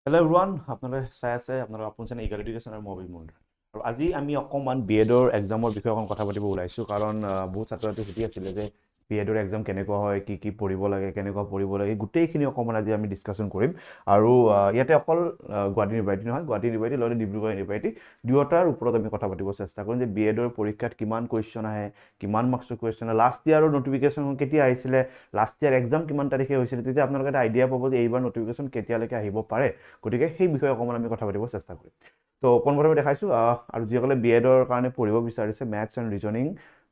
Hello' everyone, আপোনালোকে চাই আছে আপোনালোকৰ আপোন চেনেল ইগাল এডুকেশ্যন আৰু মবিল মুণ্ড। আৰু আজি আমি অকণমান বিএডৰ এক্সামৰ বিষয়ে অকণ কথা পাতিব ওলাইছোঁ, কাৰণ বহুত ছাত্ৰ ছাত্ৰী সুধি আছিলে যে বিএডৰ এক্সাম কেনেকুৱা হয়, কি পঢ়িব লাগে, কেনেকুৱা পঢ়িব লাগে, গোটেইখিনি অকণমান আজি আমি ডিছকাশ্যন কৰিম। আৰু ইয়াতে অকল গুৱাহাটী ইউনিভাৰ্চিটি নহয়, গুৱাহাটী ইউনিভাৰ্চিটি লগতে ডিব্ৰুগড় ইউনিভাৰ্চিটি দুয়োটাৰ ওপৰত আমি কথা পাতিব চেষ্টা কৰিম যে বিএডৰ পৰীক্ষাত কিমান কুৱেশ্যন আহে, কিমান মাৰ্কছৰ কুৱেশ্যন আহে, লাষ্ট ইয়াৰৰ নটিফিকেশ্যন কেতিয়া আহিছিলে, লাষ্ট ইয়াৰ এক্সাম কিমান তাৰিখে হৈছিলে, তেতিয়া আপোনালোকে এটা আইডিয়া পাব যে এইবাৰ নটিফিকেশ্যন কেতিয়ালৈকে আহিব পাৰে। গতিকে সেই বিষয়ে অকণমান আমি কথা পাতিব চেষ্টা কৰিম। তো পোনপ্ৰথমে দেখাইছোঁ, আৰু যিসকলে বিএডৰ কাৰণে পঢ়িব বিচাৰিছে মেথছ এণ্ড ৰিজনিং,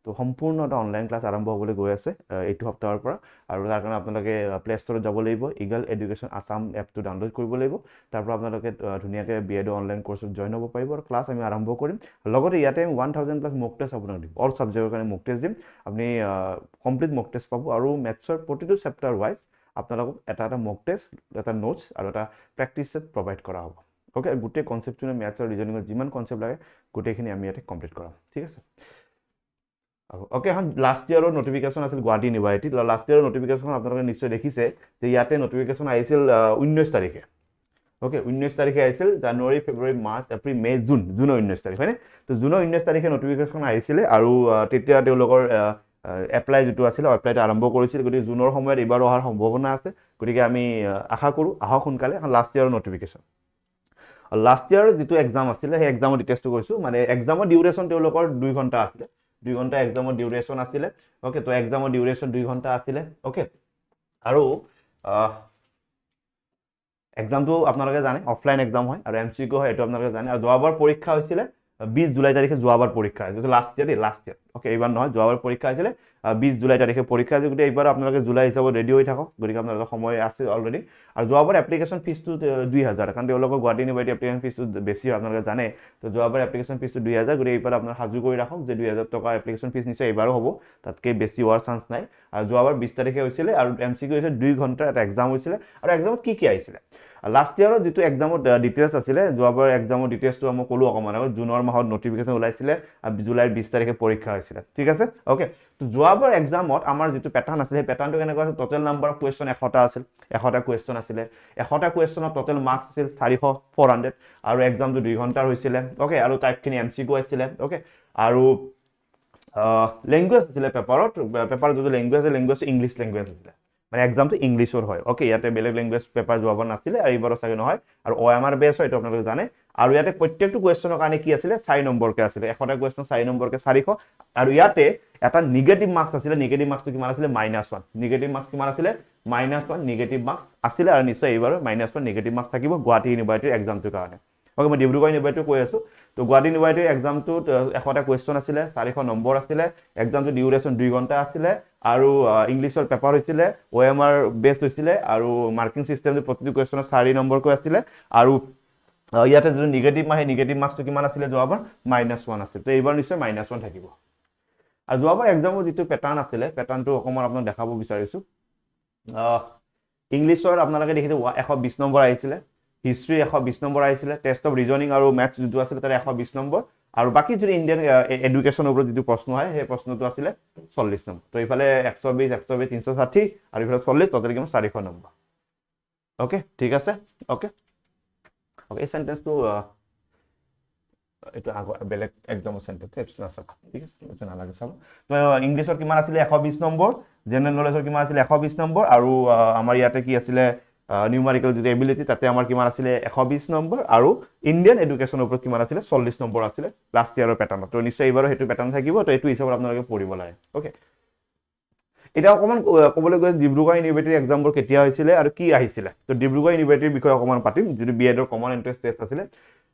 তো সম্পূৰ্ণ এটা অনলাইন ক্লাছ আৰম্ভ হ'বলৈ গৈ আছে এইটো সপ্তাহৰ পৰা। আৰু তাৰ কাৰণে আপোনালোকে প্লে ষ্টৰত যাব লাগিব, ইগল এডুকেশ্যন আছাম এপটো ডাউনলোড কৰিব লাগিব। তাৰ পৰা আপোনালোকে ধুনীয়াকৈ বিএডৰ অনলাইন কৰ্চত জইন হ'ব পাৰিব আৰু ক্লাছ আমি আৰম্ভ কৰিম। লগতে ইয়াতে 1000+ মক টেষ্ট আপোনাক দিম, অল ছাবজেক্টৰ কাৰণে মক টেষ্ট দিম। আপুনি কমপ্লিট মক টেষ্ট পাব আৰু মেথছৰ প্ৰতিটো চেপ্টাৰ ৱাইজ আপোনালোকক এটা মক টেষ্ট, এটা নোটছ আৰু এটা প্ৰেক্টিচ ছেট প্ৰভাইড কৰা হ'ব। অ'কে, গোটেই কনচেপ্টখিনি মেথছ আৰু ৰিজনিঙত যিমান কনচেপ্ট লাগে গোটেইখিনি আমি ইয়াতে কমপ্লিট কৰাম, ঠিক আছে। অ'কে, এখন লাষ্ট ইয়াৰৰ নটিফিকেশ্যন আছিল গুৱাহাটী ইউনিভাৰ্চিটিত। লাষ্ট ইয়াৰৰ নটিফিকেশ্যন আপোনালোকে নিশ্চয় দেখিছে যে ইয়াতে নটিফিকেশ্যন আহিছিল 19 তাৰিখে। অ'কে, 19 তাৰিখে আহিছিল, জানুৱাৰী, ফেব্ৰুৱাৰী, মাৰ্চ, এপ্ৰিল, মে', জুনৰ 19 তাৰিখ, হয়নে? তো জুনৰ 19 তাৰিখে নটিফিকেশ্যন আহিছিলে আৰু তেতিয়া তেওঁলোকৰ এপ্লাই যিটো আছিলে এপ্লাইটো আৰম্ভ কৰিছিল। গতিকে জুনৰ সময়ত এইবাৰ অহাৰ সম্ভাৱনা আছে। গতিকে আমি আশা কৰোঁ আহক সোনকালে এখন লাষ্ট ইয়াৰৰ নটিফিকেশ্যন। লাষ্ট ইয়াৰ যিটো এক্সাম আছিলে সেই এক্সামৰ ডিটেইলছটো কৈছোঁ। মানে এক্সামৰ ডিউৰেশ্যন তেওঁলোকৰ 2 ঘণ্টা আছিলে, 2 ঘণ্টা এক্সামৰ ডিউৰেশ্যন আছিলে। অ'কে, তো এক্সামৰ ডিউৰেশ্যন 2 ঘণ্টা আছিলে। অ'কে, আৰু এক্সামটো আপোনালোকে জানে অফলাইন এক্সাম হয় আৰু MCQ হয়, এইটো আপোনালোকে জানে। আৰু যোৱাবাৰ পৰীক্ষা হৈছিলে 20 জুলাই তাৰিখে, যোৱাবাৰ পৰীক্ষা হৈছিল, last year last year. Okay, এইবাৰ নহয়, যোৱাবাৰ পৰীক্ষা হৈছিলে 20 জুলাই তাৰিখে পৰীক্ষা হৈছিল। গতিকে এইবাৰ আপোনালোকে জুলাই হিচাপত ৰেডি হৈ থাকক, গতিকে আপোনালোকৰ সময় আছে অলৰেডি। আৰু যোৱাবাৰ এপ্লিকেশ্যন ফিজটো 2000, কাৰণ তেওঁলোকৰ গুৱাহাটী ইউনিভাৰ্চিটি এপ্লিকেশ্যন ফিজটো বেছি হয়, আপোনালোকে জানে। তো যোৱাবাৰ এপ্লিকেশ্যন ফিজটো 2000, গতিকে এইবাৰ আপোনাৰ সাজু কৰি ৰাখক যে 2000 টকা এপ্লিকেশ্যন ফিজ নিশ্চয় এইবাৰো হ'ব, তাতকৈ বেছি হোৱাৰ চান্স নাই। আৰু যোৱাবাৰ 20 তাৰিখে হৈছিলে আৰু MCQ হৈছিলে 2 ঘণ্টাৰ এটা এক্সাম হৈছিলে। আৰু এক্সামত কি আহিছিলে, লাষ্ট ইয়াৰৰ যিটো এক্সামৰ ডিটেইলছ আছিলে, যোৱাবাৰ এক্সামৰ ডিটেইলছটো মই ক'লোঁ অকণমান আগত, জুনৰ মাহত নটিফিকেশ্যন ওলাইছিলে আৰু জুলাইৰ 20 তাৰিখে পৰীক্ষা হৈছিলে, ঠিক আছে। অ'কে, তো যোৱাবাৰ এক্সামত আমাৰ যিটো পেটাৰ্ণ আছিলে সেই পেটাৰ্ণটো কেনেকুৱা আছিল, টোটেল নাম্বাৰ অফ কুৱেশ্যন 100টা আছিল, 100টা কুৱেশ্যন আছিলে। 100টা কুৱেশ্যনত টোটেল মাৰ্কছ আছিল 400 আৰু এক্সামটো 2 ঘণ্টাৰ হৈছিলে। অ'কে, আৰু টাইপখিনি MCQ আছিলে। অ'কে, আৰু লেংগুৱেজ আছিলে পেপাৰত যিটো লেংগুৱেজ আছে, লেংগুৱেজটো ইংলিছ লেংগুৱেজ আছিলে, মানে এক্সামটো ইংলিছৰ হয়। অ'কে, ইয়াতে বেলেগ লেংগুৱেজ পেপাৰ যোৱাবাৰ নাছিলে আৰু এইবাৰো চাগে নহয়। আৰু OMR বেছ হয়, এইটো আপোনালোকে জানে। আৰু ইয়াতে প্ৰত্যেকটো কুৱেশ্যনৰ কাৰণে কি আছিলে, 4 নম্বৰকৈ আছিলে, 100টা কুৱেশ্যন 4 নম্বৰকৈ 400। আৰু ইয়াতে এটা নিগেটিভ মাৰ্কছ আছিলে, নিগেটিভ মাৰ্কছটো কিমান আছিলে, -1। নিগেটিভ মাৰ্কছ কিমান আছিলে, -1 নিগেটিভ মাৰ্কছ আছিলে। আৰু নিশ্চয় এইবাৰো -1 নিগেটিভ মাৰ্কছ থাকিব গুৱাহাটী ইউনিভাৰ্চিটিৰ এক্সামটোৰ কাৰণে। অ'কে, মই ডিব্ৰুগড় ইউনিভাৰ্চিটি কৈ আছোঁ। তো গুৱাহাটী ইউনিভাৰ্চিটিৰ এক্সামটোত 100টা কুৱেশ্যন আছিলে, 400 নম্বৰ আছিলে, এক্সামটো ডিউৰেশ্যন 2 ঘণ্টা আছিলে, আৰু ইংলিছৰ পেপাৰ হৈছিলে, OMR বেছ হৈছিলে, আৰু মাৰ্কিং চিষ্টেমটো প্ৰতিটো কুৱেশ্যনত 4 নম্বৰকৈ আছিলে। আৰু ইয়াতে যিটো নিগেটিভ সেই নিগেটিভ মাৰ্কছটো কিমান আছিলে, যোৱাবাৰ -1 আছিল। তো এইবাৰ নিশ্চয় -1 থাকিব। আৰু যোৱাবাৰ এক্সামৰ যিটো পেটাৰ্ণ আছিলে, পেটাৰ্ণটো অকণমান আপোনাক দেখাব বিচাৰিছোঁ। ইংলিছৰ আপোনালোকে দেখিছে 120 নম্বৰ আহিছিলে, হিষ্ট্ৰী 120 নম্বৰ আহিছিলে, টেষ্ট অফ ৰিজনিং আৰু মেথছ যিটো আছিলে তাতে 120 নম্বৰ, আৰু বাকী যদি ইণ্ডিয়ান এডুকেশ্যনৰ ওপৰত যিটো প্ৰশ্ন আহে সেই প্ৰশ্নটো আছিলে 40 নম্বৰ। তো এইফালে 120, 120, 360 আৰু এইফালে 40, টোটেল কিমান 400 নম্বৰ। অ'কে, ঠিক আছে। অ'কে, এই চেণ্টেন্সটো এইটো বেলেগ এক্সামৰ চেণ্টেন্স, এইটো নাচাব, ঠিক আছে, এইটো নালাগে চাব। তো ইংলিছৰ কিমান আছিলে, 120 নম্বৰ, জেনেৰেল নলেজৰ কিমান আছিলে, 120 নম্বৰ, আৰু আমাৰ ইয়াতে কি আছিলে, নিউমাৰিকেল যিটো এবিলিটি, তাতে আমাৰ কিমান আছিলে, 120 নম্বৰ, আৰু ইণ্ডিয়ান এডুকেশ্যনৰ ওপৰত কিমান আছিলে, 40 নম্বৰ আছিলে লাষ্ট ইয়াৰৰ পেটাৰ্ণত। তো নিশ্চয় এইবাৰো সেইটো পেটাৰ্ণ থাকিব, তো এইটো হিচাপত আপোনালোকে পঢ়িব লাগে। অ'কে, এতিয়া অকণমান ক'বলৈ গ'লে ডিব্ৰুগড় ইউনিভাৰ্চিটিৰ এক্সামবোৰ কেতিয়া হৈছিলে আৰু কি আহিছিলে। তো ডিব্ৰুগড় ইউনিভাৰ্চিটিৰ বিষয়ে অকণমান পাতিম, যিটো বিএডৰ কমন এণ্ট্ৰেন্স টেষ্ট আছিলে।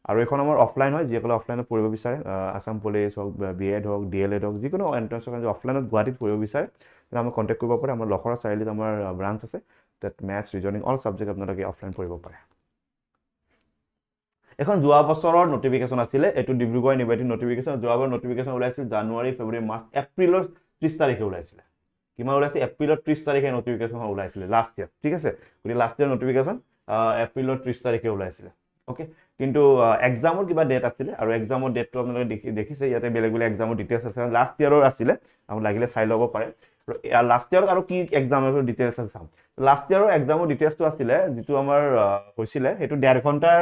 আৰু এইখন আমাৰ অফলাইন হয়, যিসকলে অফলাইনত পঢ়িব বিচাৰে, আছাম পুলিচ হওক, বিএড হওক, DLEড হওক, যিকোনো এণ্ট্ৰেন্সৰ কাৰণে অফলাইনত গুৱাহাটীত পঢ়িব বিচাৰে তেনে আমাক কণ্টেক্ট কৰিব পাৰে। আমাৰ লখৰা চাৰিআলিত আমাৰ ব্ৰাঞ্চ আছে, তাত মেথছ ৰিজনিং অল ছাবজেক্ট আপোনালোকে অফলাইন পঢ়িব পাৰে। এখন যোৱা বছৰৰ নটিফিকেশ্যন আছিলে, এইটো ডিব্ৰুগড় ইউনিভাৰ্চিটিৰ নটিফিকেশ্যন। যোৱাবাৰ নটিফিকেশ্যন ওলাইছিল জানুৱাৰী, ফেব্ৰুৱাৰী, মাৰ্চ, এপ্ৰিলৰ 30 তাৰিখে ওলাইছিলে। কিমান ওলাইছে, এপ্ৰিলৰ 30 তাৰিখে নটিফিকেশ্যন ওলাইছিলে লাষ্ট ইয়াৰ, ঠিক আছে। গতিকে লাষ্ট ইয়াৰ নটিফিকেশ্যন এপ্ৰিলৰ 30 তাৰিখে ওলাইছিলে। অ'কে, কিন্তু এক্সামৰ কিবা ডেট আছিলে, আৰু এক্সামৰ ডেটটো আপোনালোকে দেখিছে ইয়াতে বেলেগ বেলেগ এক্সামৰ ডিটেইলছ আছে, লাষ্ট ইয়াৰৰ আছিলে, আপোনালোকে লাগিলে চাই ল'ব পাৰে। লাষ্ট ইয়াৰত আৰু কি এক্সামৰ ডিটেইলছ চাম লাষ্ট ইয়াৰৰ এক্সামৰ ডিটেইলছটো আছিলে যিটো আমাৰ হৈছিলে সেইটো 1.5 ঘণ্টাৰ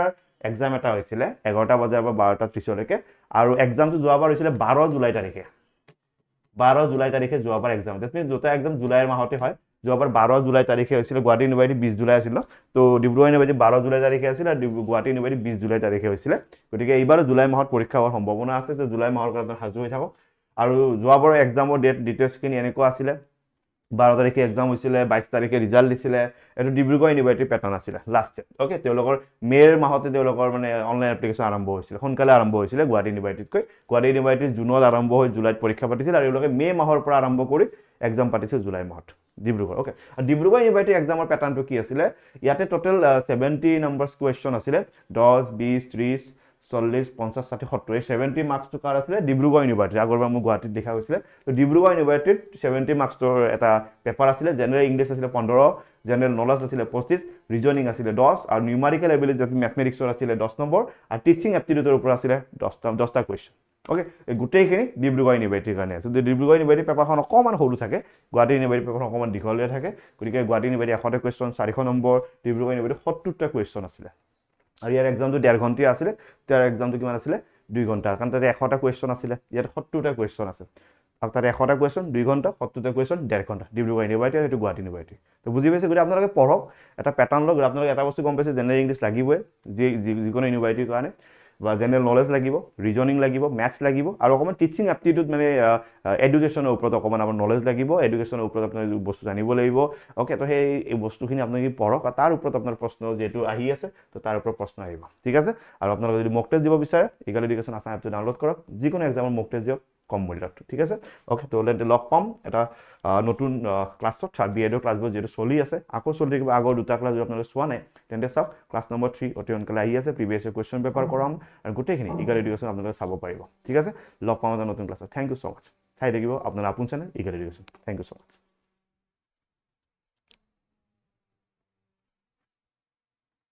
এক্সাম এটা হৈছিলে 11টা বজাৰ পৰা 12:30লৈকে আৰু এক্সামটো যোৱাবাৰ হৈছিলে 12 জুলাই তাৰিখে 12 জুলাই তাৰিখে যোৱাবাৰ এক্সাম দ্যাট মিন্স দুটা এক্সাম জুলাইৰ মাহতে হয় যোৱাবাৰ 12 জুলাই তাৰিখে হৈছিল গুৱাহাটী ইউনিভাৰ্চিটি 20 জুলাই আছিল তো ডিব্ৰুগড় ইউনিভাৰ্চিটি 12 জুলাই তাৰিখে আছিল আৰু গুৱাহাটী ইউনিভাৰ্চিটি 20 জুলাই তাৰিখে হৈছিল গতিকে এইবাৰ জুলাই মাহত পৰীক্ষা হোৱাৰ সম্ভাৱনা আছে তো জুলাই মাহৰ কাৰণে সাজু হৈ থাকক আৰু যোৱাবাৰ এক্সামৰ ডিটেইলছখিনি এনেকুৱা আছিলে 12 তাৰিখে এক্সাম হৈছিলে 22 তাৰিখে ৰিজাল্ট দিছিলে এইটো ডিব্ৰুগড় ইউনিভাৰ্চিটিৰ পেটাৰ্ণ আছিলে লাষ্ট ইয়াৰ ওকে তেওঁলোকৰ মে'ৰ মাহতে তেওঁলোকৰ মানে অনলাইন এপ্লিকেশ্যন আৰম্ভ হৈছিলে সোনকালে আৰম্ভ হৈছিলে গুৱাহাটী ইউনিভাৰ্চিটিতকৈ গুৱাহাটী ইউনিভাৰ্চিটি জুনত আৰম্ভ হৈ জুলাইত পৰীক্ষা পাতিছিল আৰু তেওঁলোকে মে' মাহৰ পৰা আৰম্ভ কৰি এক্সাম পাতিছিল জুলাই মাহত ডিব্ৰুগড় ওকে আৰু ডিব্ৰুগড় ইউনিভাৰ্চিটি এক্সামৰ পেটাৰ্ণটো কি আছিলে ইয়াতে টোটেল 70 নম্বৰছ কুৱেশ্যন আছিলে 10 20 30 40 50 60 70 এই 70 মাৰ্কছটো কাৰ আছিলে ডিব্ৰুগড় ইউনিভাৰ্চিটি আগৰবাৰ মোক গুৱাহাটীত দেখা গৈছিলে তো ডিব্ৰুগড় ইউনিভাৰ্চিটিত 70 মাৰ্কছৰ এটা পেপাৰ আছিলে জেনেৰেল ইংলিছ আছিলে 15 জেনেৰেল নলেজ আছিলে 25 ৰিজনিং আছিলে 10 আৰু নিউমাৰিকেল এবিলিটি মেথমেটিক্সৰ আছিলে 10 নম্বৰ আৰু টিচিং এপ্টিটিউডৰ ওপৰত আছিলে 10টা কুৱেশ্যন ওকে এই গোটেইখিনি ডিব্ৰুগড় ইউনিভাৰ্চিটিৰ কাৰণে আছে যদি ডিব্ৰুগড় ইউনিভাৰ্চিটি পেপাৰখন অকণমান সৰু থাকে গুৱাহাটী ইউনিভাৰ্চিটি পেপাৰখন অকণমান দীঘলীয়া থাকে গতিকে গুৱাহাটী ইউনিভাৰ্চিটি 100টা কুৱেশ্যন 400 নম্বৰ ডিব্ৰুগড় ইউনিভাৰ্চিটি 70টা কুৱেশ্যন আছিলে আৰু ইয়াৰ এক্সামটো 1.5 ঘণ্টা আছিলে তাৰ এক্সামটো কিমান আছিলে 2 ঘণ্টা কাৰণ তাতে 100টা কুৱেশ্যন আছিলে ইয়াত 70টা কুৱেশ্যন আছে আৰু তাতে 100টা কুৱেশ্যন 2 ঘণ্টা 70টা কুৱেশ্যন 1.5 ঘণ্টা ডিব্ৰুগড় ইউনিভাৰ্চিটি আৰু সেইটো গুৱাহাটী ইউনিভাৰ্চিটি তো বুজি পাইছে গতিকে আপোনালোকে পঢ়ক এটা পেটাৰ্ণ লওক আপোনালোকে এটা বস্তু গম পাইছে জেনেৰেল ইংলিছ লাগিবই যিকোনো ইউনিভাৰ্চিটিৰ কাৰণে বা জেনেৰেল নলেজ লাগিব ৰিজনিং লাগিব মেথছ লাগিব আৰু অকণমান টিচিং এপ্টিটিউড মানে এডুকেশ্যনৰ ওপৰত অকণমান আমাৰ নলেজ লাগিব এডুকেশ্যনৰ ওপৰত আপোনাৰ বস্তু জানিব লাগিব ওকে তো সেই বস্তুখিনি আপোনালোকে পঢ়ক আৰু তাৰ ওপৰত আপোনাৰ প্ৰশ্ন যিহেতু আহি আছে তো তাৰ ওপৰত প্ৰশ্ন আহিব ঠিক আছে আৰু আপোনালোকে যদি মক টেষ্ট দিব বিচাৰে ইগল এডুকেশ্যন আছাম এপটো ডাউনলোড কৰক যিকোনো এক্সামৰ মক টেষ্ট দিয়ক কম মূল্যত ঠিক আছে ওকে তো লগ পাম এটা নতুন ক্লাছত বি এডৰ ক্লাছবোৰ যিহেতু চলি আছে আকৌ চলি থাকিব আগৰ দুটা ক্লাছ যদি আপোনালোকে চোৱা নাই তেন্তে চাওক ক্লাছ নম্বৰ 3 অতি সোনকালে আহি আছে প্ৰিভিয়াছ কুৱেশ্যন পেপাৰ কৰাম আৰু গোটেইখিনি ইগল এডুকেশ্যন আপোনালোকে চাব পাৰিব ঠিক আছে লগ পাম এটা নতুন ক্লাছত থেংক ইউ ছ' মাছ চাই থাকিব আপোনাৰ আপোন channel Eagle Education thank you so' much